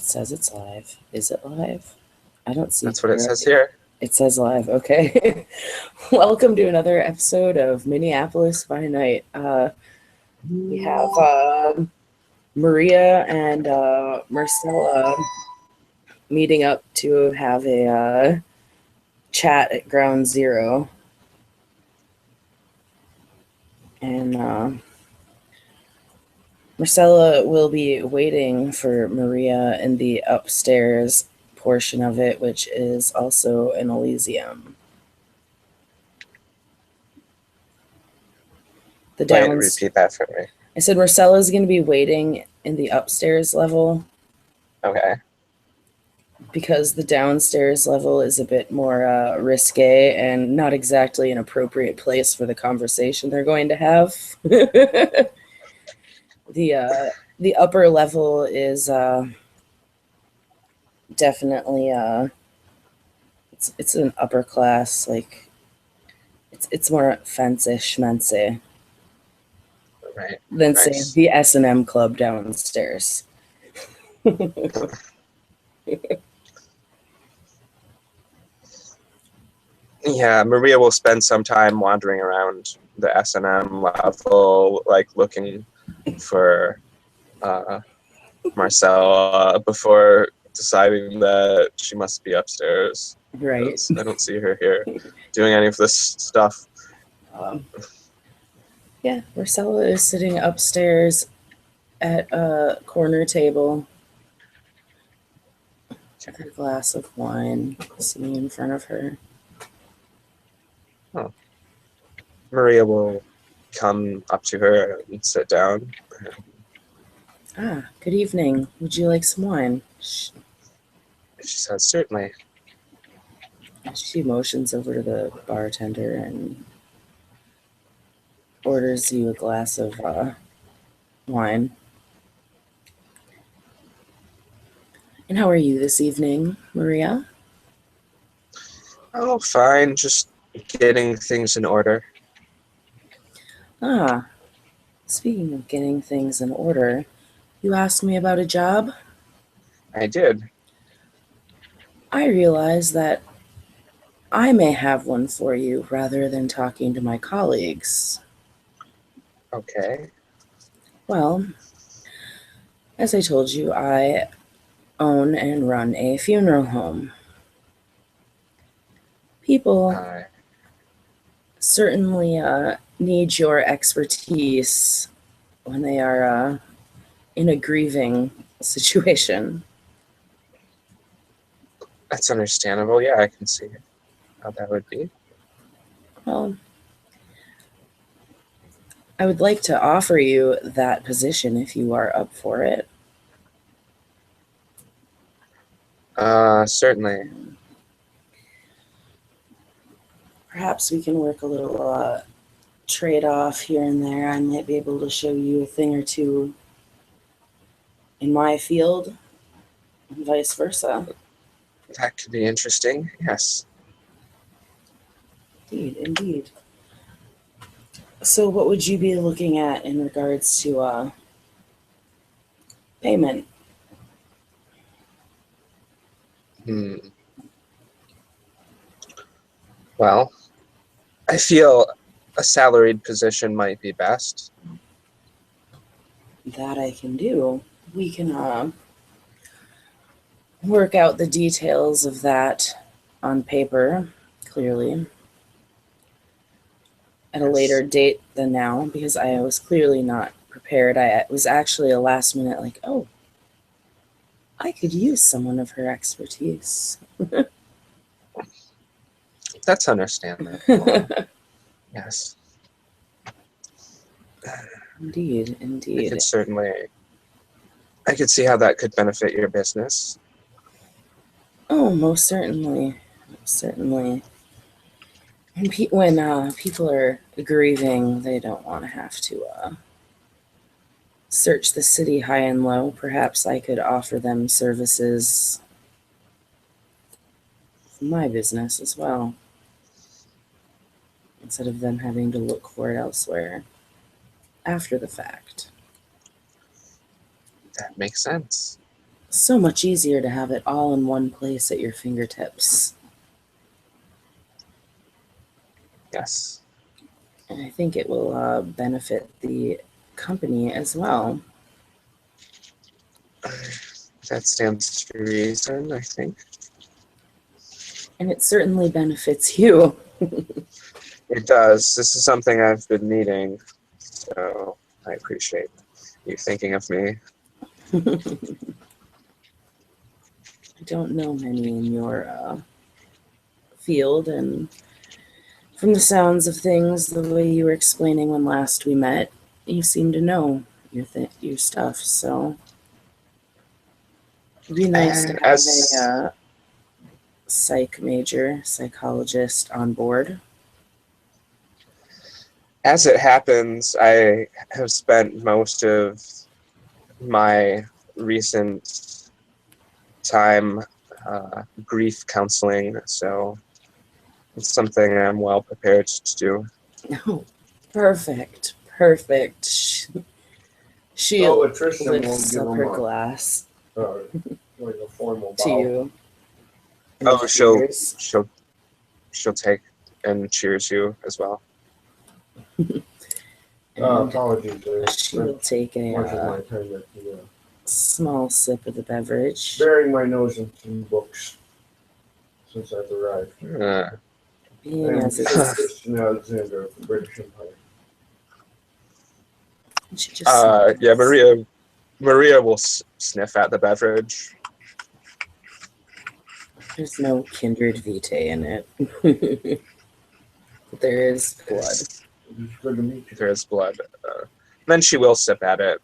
It says it's live. Is it live? I don't see. That's what it says here. It says live. Okay. Welcome to another episode of Minneapolis by Night. We have Maria and Myrcella meeting up to have a chat at Ground Zero. And Myrcella will be waiting for Maria in the upstairs portion of it, which is also an Elysium. Wait, repeat that for me. I said Myrcella's going to be waiting in the upstairs level. Okay. Because the downstairs level is a bit more risque and not exactly an appropriate place for the conversation they're going to have. The upper level is definitely it's an upper class, like it's more fancy schmancy. Right. Than Nice. say the S&M club downstairs. Yeah, Maria will spend some time wandering around the S&M level, like looking for Myrcella before deciding that she must be upstairs. Right. I don't see her here doing any of this stuff. Yeah, Myrcella is sitting upstairs at a corner table with a glass of wine sitting in front of her. Oh. Maria will come up to her and sit down. Ah, good evening. Would you like some wine? She says, certainly. She motions over to the bartender and orders you a glass of wine. And how are you this evening, Maria? Oh, fine. Just getting things in order. Ah, speaking of getting things in order, you asked me about a job? I did. I realize that I may have one for you rather than talking to my colleagues. Okay. Well, as I told you, I own and run a funeral home. People certainly need your expertise when they are in a grieving situation. That's understandable. Yeah, I can see how that would be. Well, I would like to offer you that position if you are up for it. Certainly. Perhaps we can work a little trade-off here and there. I might be able to show you a thing or two in my field, and vice versa. That could be interesting, yes. Indeed. So what would you be looking at in regards to payment? Well, I feel a salaried position might be best. That I can do. We can work out the details of that on paper, clearly, at a later date than now, because I was clearly not prepared. I was actually a last minute, like, oh, I could use someone of her expertise. That's understandable. Yes. Indeed. I could see how that could benefit your business. Oh, most certainly. When people are grieving, they don't want to have to search the city high and low. Perhaps I could offer them services for my business as well, instead of them having to look for it elsewhere after the fact. That makes sense. so much easier to have it all in one place at your fingertips. Yes. And I think it will benefit the company as well. That stands to reason, I think. And it certainly benefits you. It does. This is something I've been needing, so I appreciate you thinking of me. I don't know many in your field, and from the sounds of things, the way you were explaining when last we met, you seem to know your stuff, so it'd be nice to have a psychologist on board. As it happens, I have spent most of my recent time grief counseling, so it's something I'm well prepared to do. Oh, perfect. She lifts up her glass like a formal to bow. you. Oh, she'll take and cheers you as well. Apologies. She will take Much of a my time at the, small sip of the beverage. burying my nose in some books since I've arrived. Being I'm as it's, Christian Alexander of the British Empire. she just Yeah, Maria will sniff at the beverage. there's no kindred vitae in it. But there is blood. It's good to meet you. There is blood. Then she will sip at it.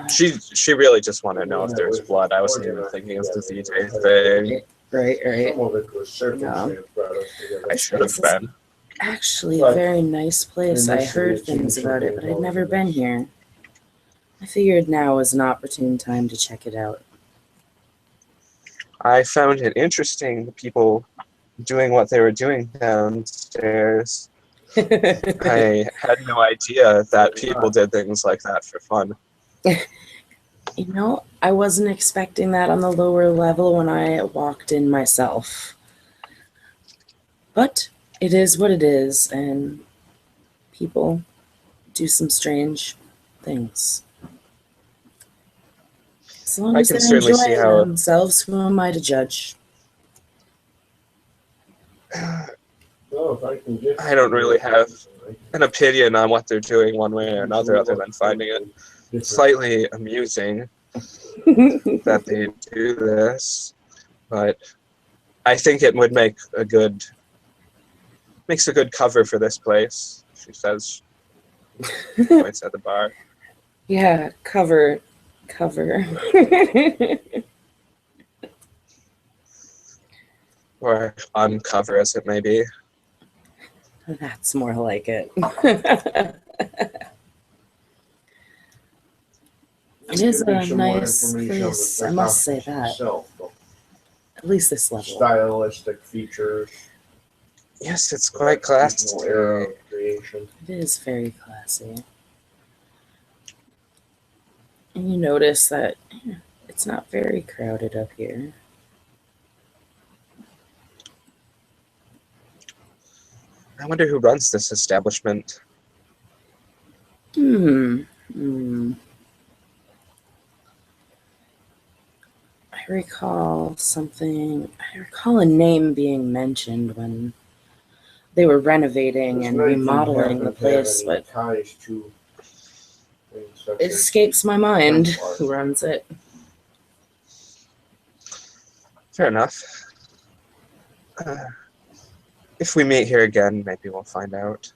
She really just wanted to know if there's blood. I wasn't even thinking of the vitae thing. Right. Some of it was circumstance brought us together. I should have been. Actually, a very nice place. I heard things about it, but I'd never been here. I figured now was an opportune time to check it out. I found it interesting, the people doing what they were doing downstairs. I had no idea that people did things like that for fun. You know, I wasn't expecting that on the lower level when I walked in myself. But it is what it is, and people do some strange things. As long I as can they're certainly see enjoying how- themselves, who am I to judge? Well, if I can get I don't really have an opinion on what they're doing one way or another, other than finding it slightly amusing that they do this. But I think it would makes a good cover for this place, she says. Points at the bar. Yeah, cover. Or uncover, as it may be. That's more like it. It is a nice place, I must say that. At least this level. Stylistic features. Yes, it's quite classy. Era of creation. It is very classy. And you notice that it's not very crowded up here. I wonder who runs this establishment. I recall a name being mentioned when they were renovating and remodeling the place, but ties to things such it as escapes my mind who runs it. Fair enough. If we meet here again, maybe we'll find out.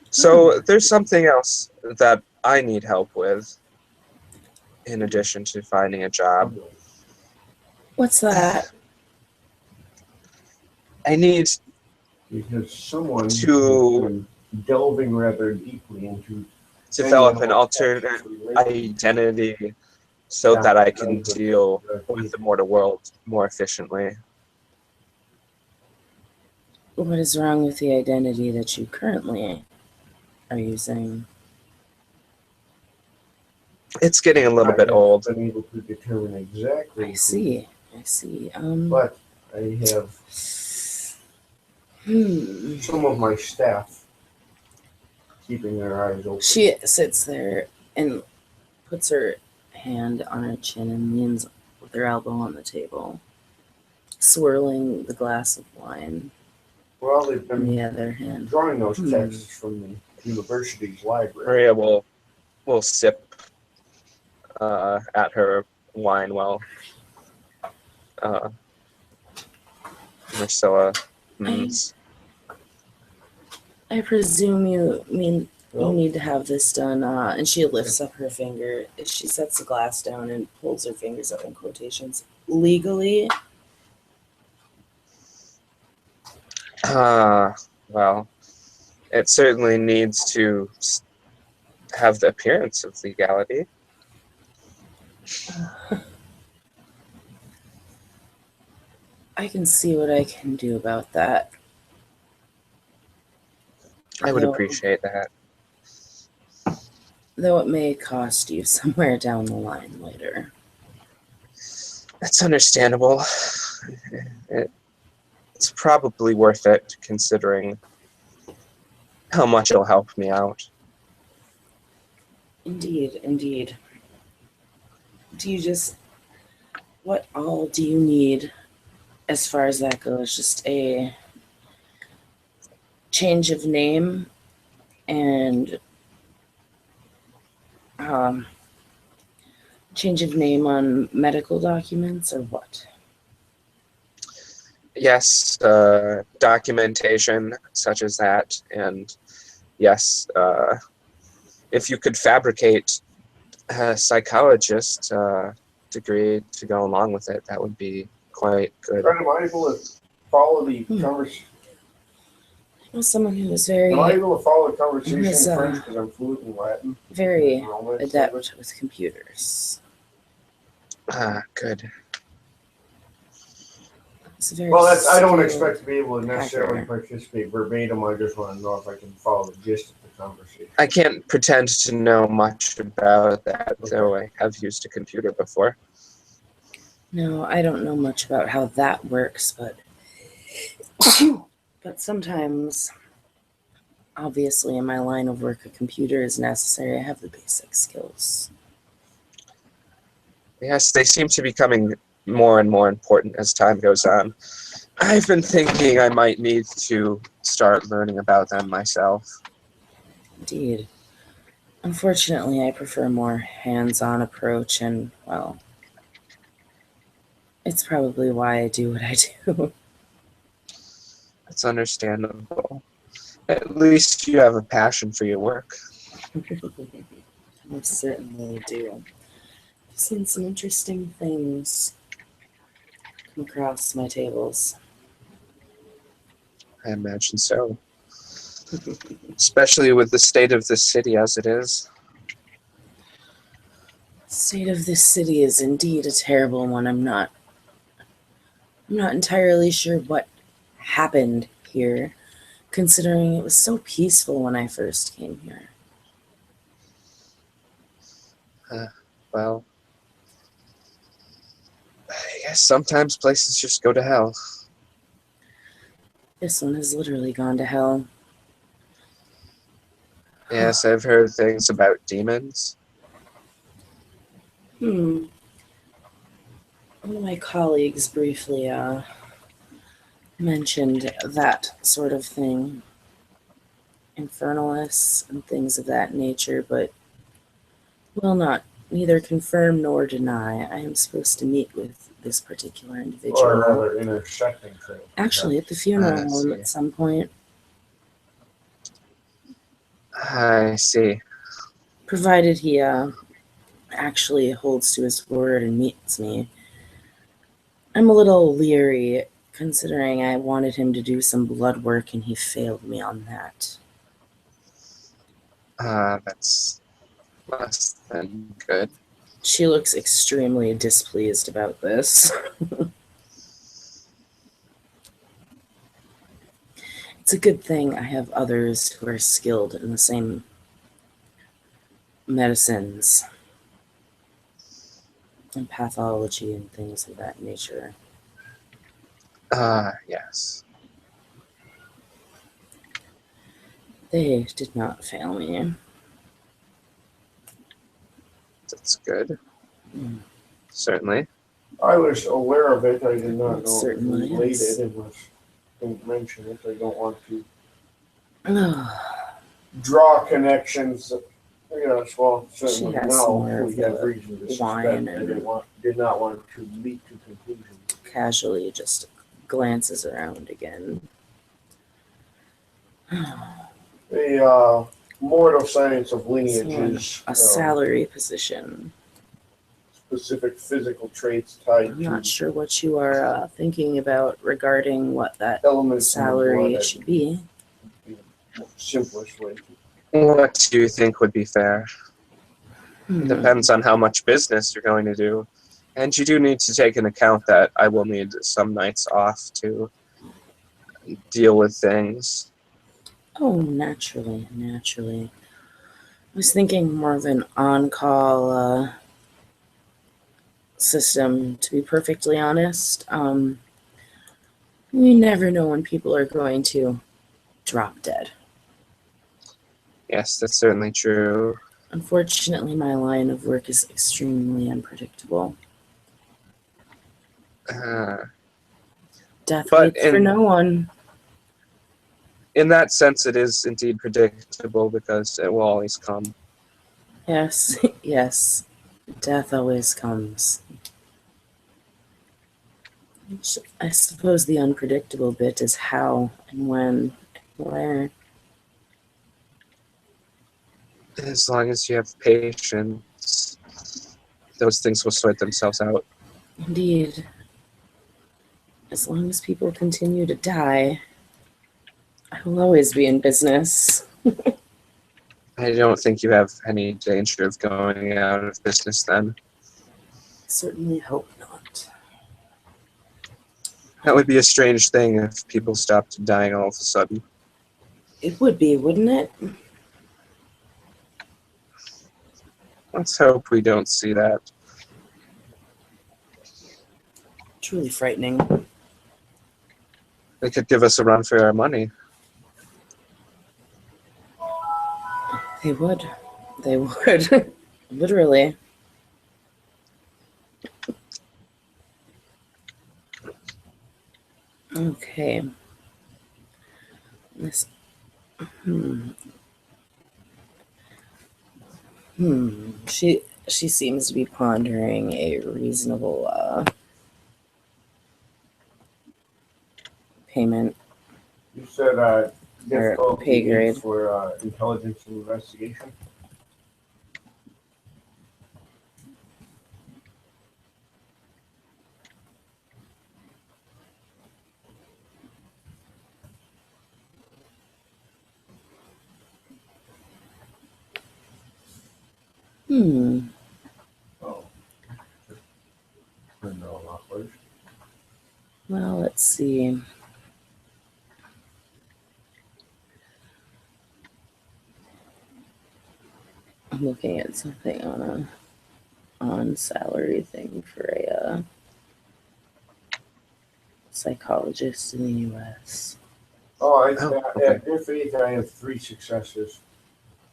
So there's something else that I need help with, in addition to finding a job. What's that? I need because someone to has been delving rather deeply into develop an alternate identity so that I can deal with the mortal world more efficiently. What is wrong with the identity that you currently are using? It's getting a little I bit haven't old. been able to determine exactly. I see. I see. But I have some of my staff keeping their eyes open. She sits there and puts her hand on her chin and leans with her elbow on the table, swirling the glass of wine Well, they've in been the other hand. drawing those texts from the university's library. Maria will sip at her wine while Myrcella hums. I presume you mean you Well, need to have this done, and she lifts up her finger. She sets the glass down and pulls her fingers up in quotations. Legally, Well, it certainly needs to have the appearance of legality. I can see what I can do about that. I would Though- appreciate that. Though it may cost you somewhere down the line later. That's understandable. It's probably worth it, considering how much it'll help me out. Indeed, indeed. What all do you need as far as that goes? Just a change of name and change of name on medical documents, or what? Yes, documentation such as that, and yes, if you could fabricate a psychologist degree to go along with it, that would be quite good. am I able to follow the conversation? Well, someone who is Am I able to follow the conversation in Yes, French because I'm fluent in Latin? very Romance, adept with computers. Good. It's a very Well, I don't skilled expect to be able to necessarily hacker. participate verbatim. I just want to know if I can follow the gist of the conversation. I can't pretend to know much about that, though I have used a computer before. No, I don't know much about how that works, but sometimes, obviously, in my line of work, a computer is necessary. I have the basic skills. Yes, they seem to be becoming more and more important as time goes on. I've been thinking I might need to start learning about them myself. Indeed. Unfortunately, I prefer a more hands-on approach, and, well, it's probably why I do what I do. It's understandable. At least you have a passion for your work. I certainly do. I've seen some interesting things come across my tables. I imagine so. Especially with the state of the city as it is. State of this city is indeed a terrible one. I'm not entirely sure what happened here, considering it was so peaceful when I first came here. Well, I guess sometimes places just go to hell. This one has literally gone to hell. Yes, I've heard things about demons. One of my colleagues briefly mentioned that sort of thing, infernalists and things of that nature, but will not neither confirm nor deny. I am supposed to meet with this particular individual. Or rather, intersecting things. Actually, at the funeral I home see. at some point, I see. provided he actually holds to his word and meets me. I'm a little leery, considering I wanted him to do some blood work and he failed me on that. That's less than good. She looks extremely displeased about this. It's a good thing I have others who are skilled in the same medicines. and pathology and things of that nature. Yes. They did not fail me. That's good. Mm. Certainly. I was aware of it. I did not know it was Certainly related is. unless didn't mention it. I don't want to Oh, draw connections. Yes, well, she certainly has now some more we of have the reason to wine suspect that and did not want to lead to conclusions. casually just glances around again. The mortal science of So, lineages, a salary position. specific physical traits tied I'm to not sure what you are thinking about regarding what that elements in the salary blood. should be. The simplest way. What do you think would be fair? It Hmm. depends on how much business you're going to do. And you do need to take into account that I will need some nights off to deal with things. Oh, naturally. I was thinking more of an on-call system, to be perfectly honest. You never know when people are going to drop dead. Yes, that's certainly true. Unfortunately, my line of work is extremely unpredictable. Uh, Death But waits for no one. in that sense, it is indeed predictable because it will always come. Yes, yes. Death always comes. I suppose the unpredictable bit is how and when and where. As long as you have patience, those things will sort themselves out. Indeed. As long as people continue to die, I will always be in business. I don't think you have any danger of going out of business then. Certainly hope not. That would be a strange thing if people stopped dying all of a sudden. It would be, wouldn't it? Let's hope we don't see that. Truly frightening. They could give us a run for our money. They would. They would. Literally. Okay. This. Hmm. She seems to be pondering a reasonable payment. You said Or difficulty pay grade. for intelligence and investigation. Hmm. Oh. No, not first. Well, let's see. I'm looking at something on salary thing for a psychologist in the U.S. Okay. At your faith, I have 3 successes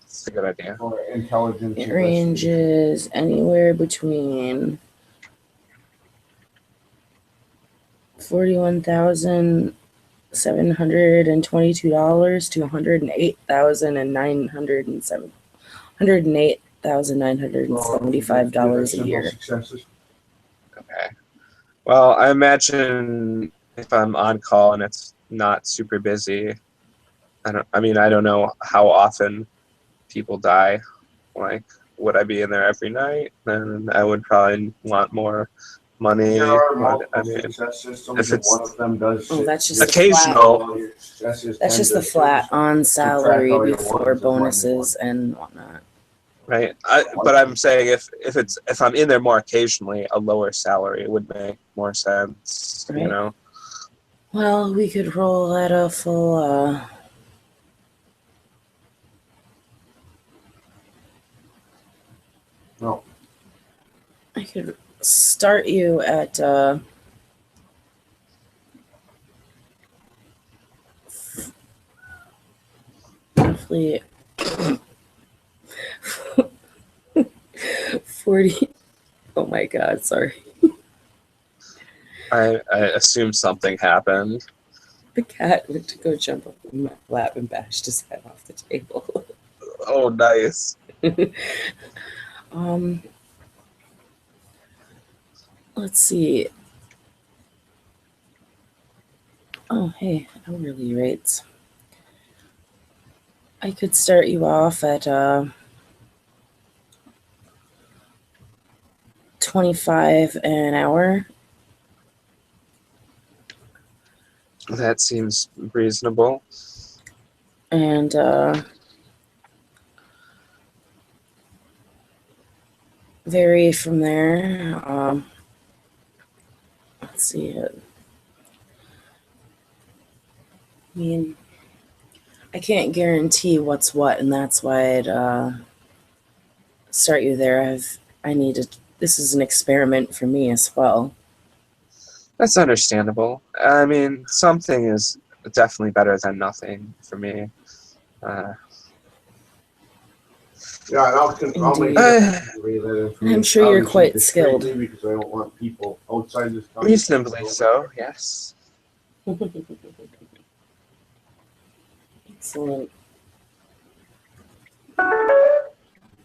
That's a good idea. for intelligence It investigation. ranges anywhere between $41,722 to $108,975 a year. Successes. Okay. Well, I imagine if I'm on call and it's not super busy, I don't know how often people die. Like, would I be in there every night? Then I would probably want more money. There are But, multiple success systems, if and it's one of them does. Oh, that's just occasional. That's just the flat on salary before bonuses and whatnot. Right, but I'm saying if I'm in there more occasionally, a lower salary would make more sense. Right. You know. Well, we could roll at a full. No. I could start you at roughly 40. Oh my God, sorry. I assume something happened. The cat went to go jump up in my lap and bashed his head off the table. Oh, nice. um, let's see. Oh, hey, hourly rates. I could start you off at 25 an hour. That seems reasonable. And vary from there. Let's see. I mean, I can't guarantee what's what, and that's why I'd start you there. This is an experiment for me as well. That's understandable. I mean, something is definitely better than nothing for me. Yeah, and I'll make Indeed. sure to relay that information. I'm sure you're Obviously, quite discreetly, skilled. because I don't want people outside this company. Reasonably so, yes. Excellent.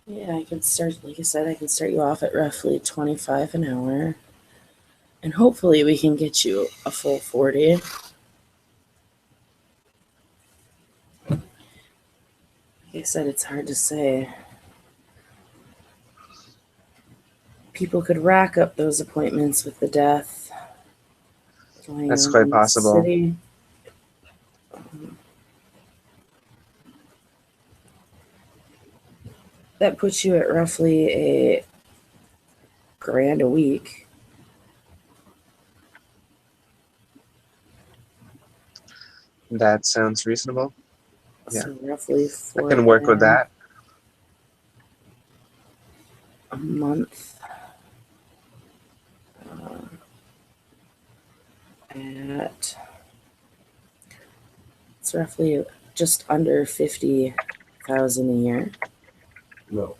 Yeah, I can start, like I said, I can start you off at roughly 25 an hour. And hopefully we can get you a full 40. Like I said, it's hard to say. People could rack up those appointments with the death going That's on quite in the possible. city. That puts you at roughly a grand a week. That sounds reasonable. Yeah. So roughly I can work with that. a month. At it's roughly just under 50,000 a year. No.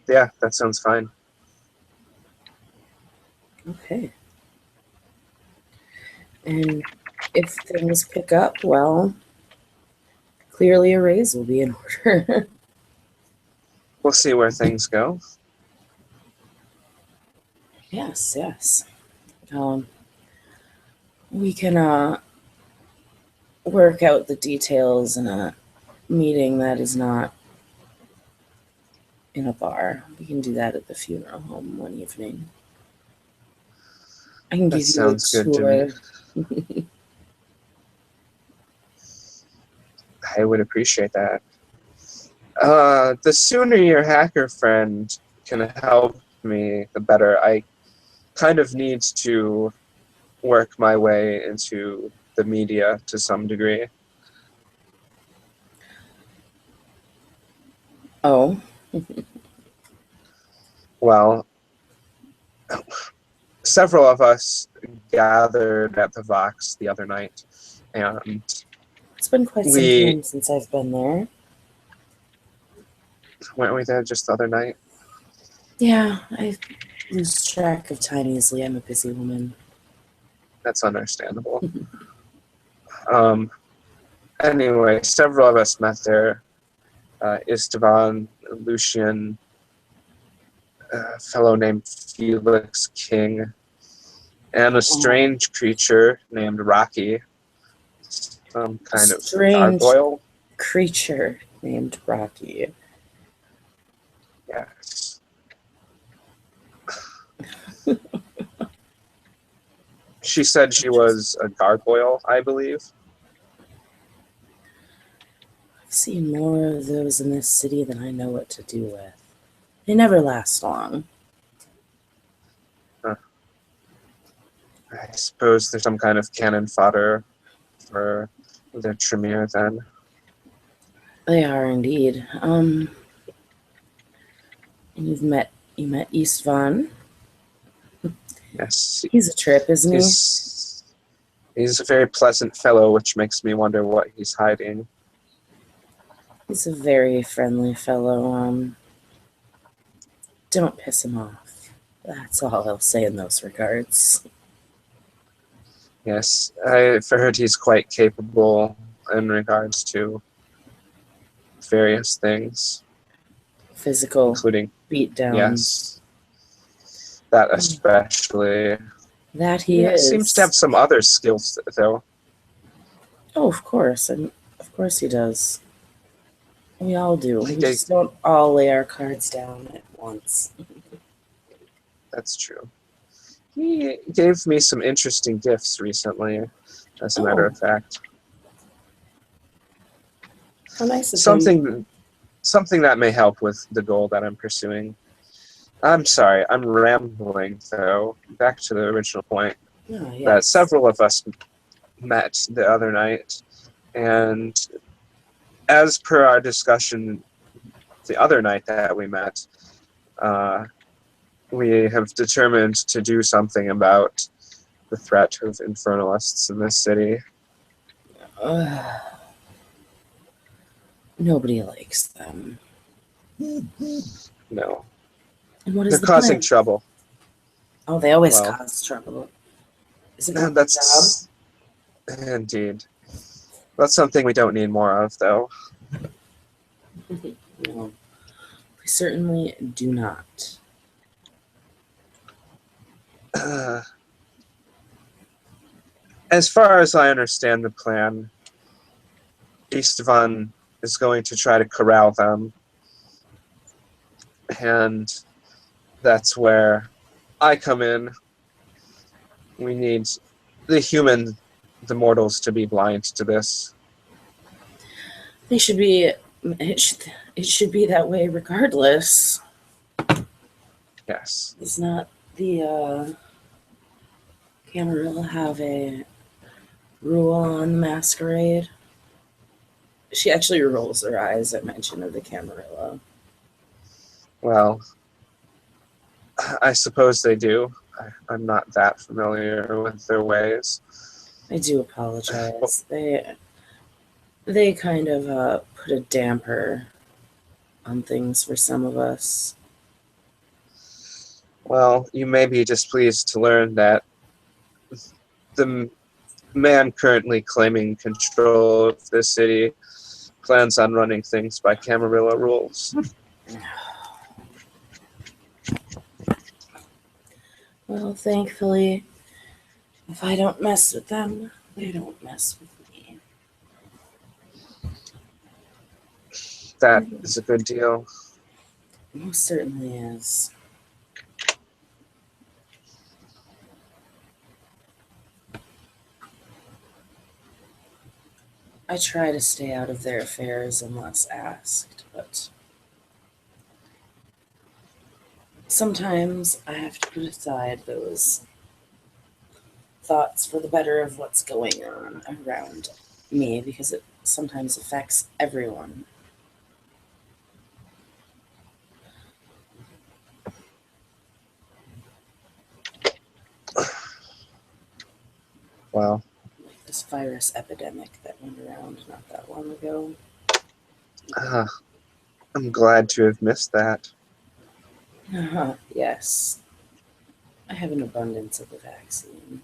That sounds fine. Okay. And if things pick up, well, clearly a raise will be in order. We'll see where things go. Yes. We can work out the details in a meeting that is not in a bar. We can do that at the funeral home one evening. I can That give you a sounds good to me. tour. I would appreciate that. The sooner your hacker friend can help me, the better. I kind of need to work my way into the media to some degree. Oh, Well, several of us gathered at the Vox the other night, and it's been quite some time since I've been there. weren't we there just the other night? Yeah, I lose track of time easily. I'm a busy woman. That's understandable. Anyway, several of us met there. Istvan, Lucian, a fellow named Felix King, and a strange creature named Rocky. Some kind of Strange gargoyle. creature named Rocky. Yes. She said she was a gargoyle, I believe. I've seen more of those in this city than I know what to do with. They never last long. I suppose there's some kind of cannon fodder for the Tremere then. They are indeed. And you met Istvan. Yes, He's a trip, isn't he? he's a very pleasant fellow, which makes me wonder what he's hiding. He's a very friendly fellow. Don't piss him off. That's all I'll say in those regards. Yes, I've heard he's quite capable in regards to various things, Physical including, beatdowns. yes, that especially. That he Yeah, is. seems to have some other skills, though. Oh, of course. And of course he does. We all do. We He just don't all lay our cards down at once. That's true. He gave me some interesting gifts recently, as a matter of fact. How nice of him. Something that may help with the goal that I'm pursuing. I'm sorry, I'm rambling, though. Back to the original point. Oh, yes. That several of us met the other night, and as per our discussion the other night that we met, we have determined to do something about the threat of infernalists in this city. Nobody likes them. No. And what is They're the causing plan? trouble. Oh, they always Well, cause trouble. Is it not their job? That's indeed. That's something we don't need more of, though. No, we certainly do not. As far as I understand the plan, Istvan is going to try to corral them, and that's where I come in. We need the mortals, to be blind to this. They should be. It should be that way regardless. Yes. Does not the Camarilla have a rule on the masquerade? She actually rolls her eyes at mention of the Camarilla. Well, I suppose they do. I'm not that familiar with their ways. I do apologize. They kind of put a damper on things for some of us. Well, you may be displeased to learn that the man currently claiming control of this city plans on running things by Camarilla rules. Well, thankfully, if I don't mess with them, they don't mess with me. That is a good deal. Most certainly is. I try to stay out of their affairs unless asked, but sometimes I have to put aside those thoughts for the better of what's going on around me because it sometimes affects everyone. Wow. Like this virus epidemic that went around not that long ago. I'm glad to have missed that. Yes. I have an abundance of the vaccine.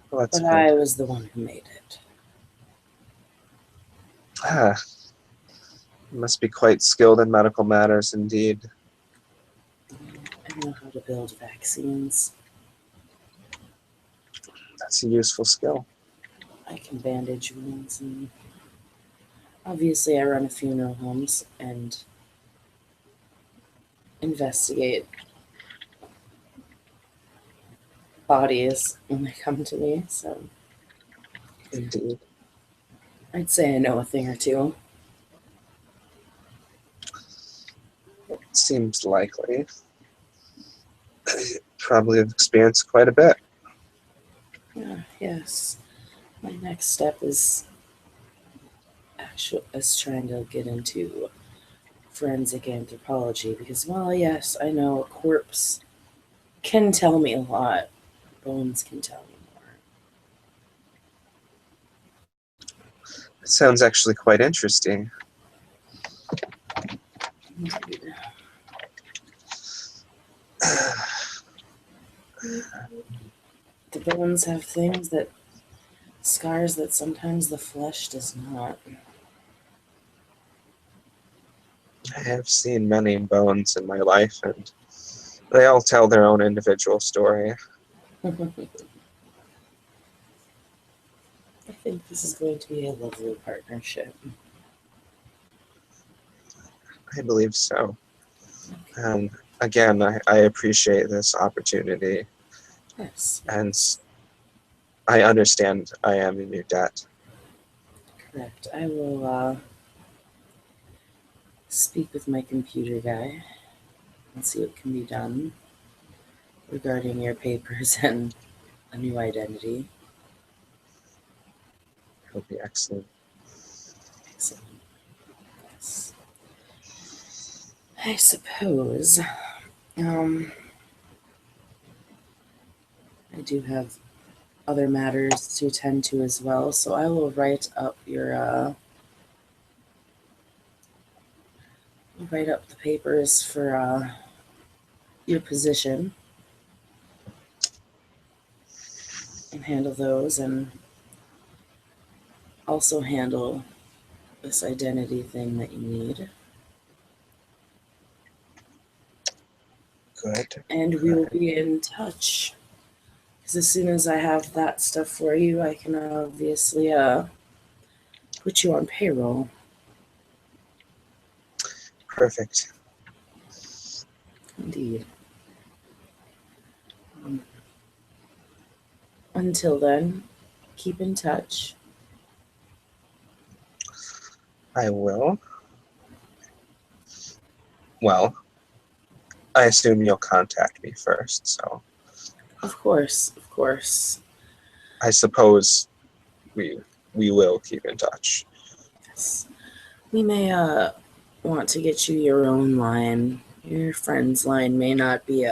Well, that's But good. I was the one who made it. You must be quite skilled in medical matters indeed. I know how to build vaccines. That's a useful skill. I can bandage wounds, and obviously I run a funeral homes and investigate bodies when they come to me, so Indeed. I'd say I know a thing or two. Seems likely. Probably have experienced quite a bit. Yes. My next step is as trying to get into forensic anthropology because, well, yes, I know a corpse can tell me a lot. Bones can tell me It sounds actually quite interesting. more. Indeed. The bones have scars that sometimes the flesh does not. I have seen many bones in my life, and they all tell their own individual story. I think this is going to be a lovely partnership. I believe so. And again, I appreciate this opportunity, Yes, and I understand I am in your debt. correct. I will speak with my computer guy and see what can be done regarding your papers and a new identity. It'll be excellent. Excellent. Yes. I suppose I do have other matters to attend to as well, so I will write up the papers for your position and handle those, and also handle this identity thing that you need. Good. And we will be in touch. Because as soon as I have that stuff for you, I can obviously put you on payroll. Perfect. Indeed. Until then, keep in touch. I will. Well, I assume you'll contact me first, so Of course, of course. I suppose we will keep in touch. Yes. We may want to get you your own line. Your friend's line may not be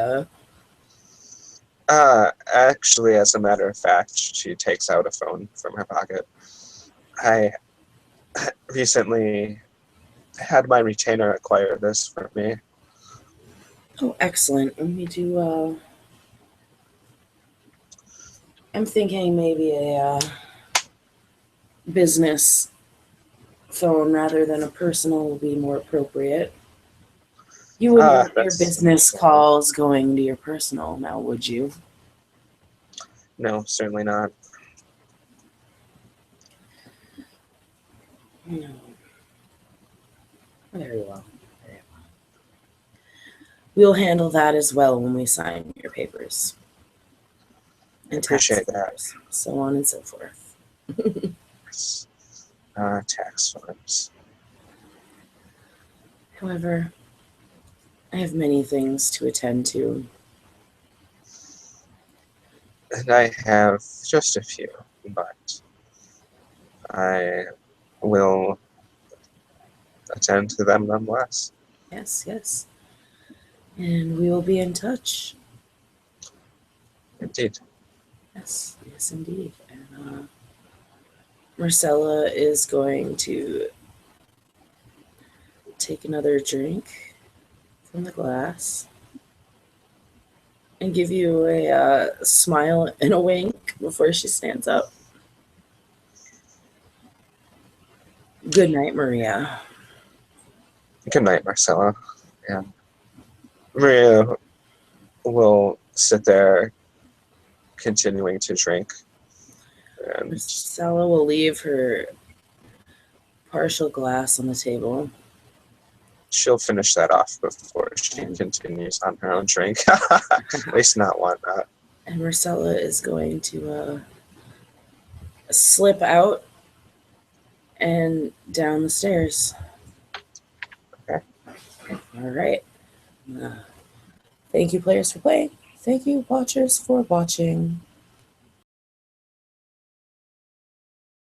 Actually, as a matter of fact, she takes out a phone from her pocket. I recently had my retainer acquire this for me. Oh, excellent. And we do I'm thinking maybe a business phone rather than a personal will be more appropriate. You wouldn't want your That's business calls going to your personal now, would you? no, certainly not. No. Very well. Very well. We'll handle that as well when we sign your papers. I And tax appreciate that. forms, so on and so forth. Tax forms. However, I have many things to attend to. And I have just a few, but I will attend to them nonetheless. Yes, yes. And we will be in touch. Indeed. Yes, yes, indeed. And Myrcella is going to take another drink from the glass and give you a smile and a wink before she stands up. Good night, Maria. Good night, Myrcella. And Maria will sit there continuing to drink. And Myrcella will leave her partial glass on the table. she'll finish that off before she And- continues on her own drink. At least not one. And Myrcella is going to slip out and down the stairs. Okay. All right. Thank you, players, for playing. Thank you, watchers, for watching.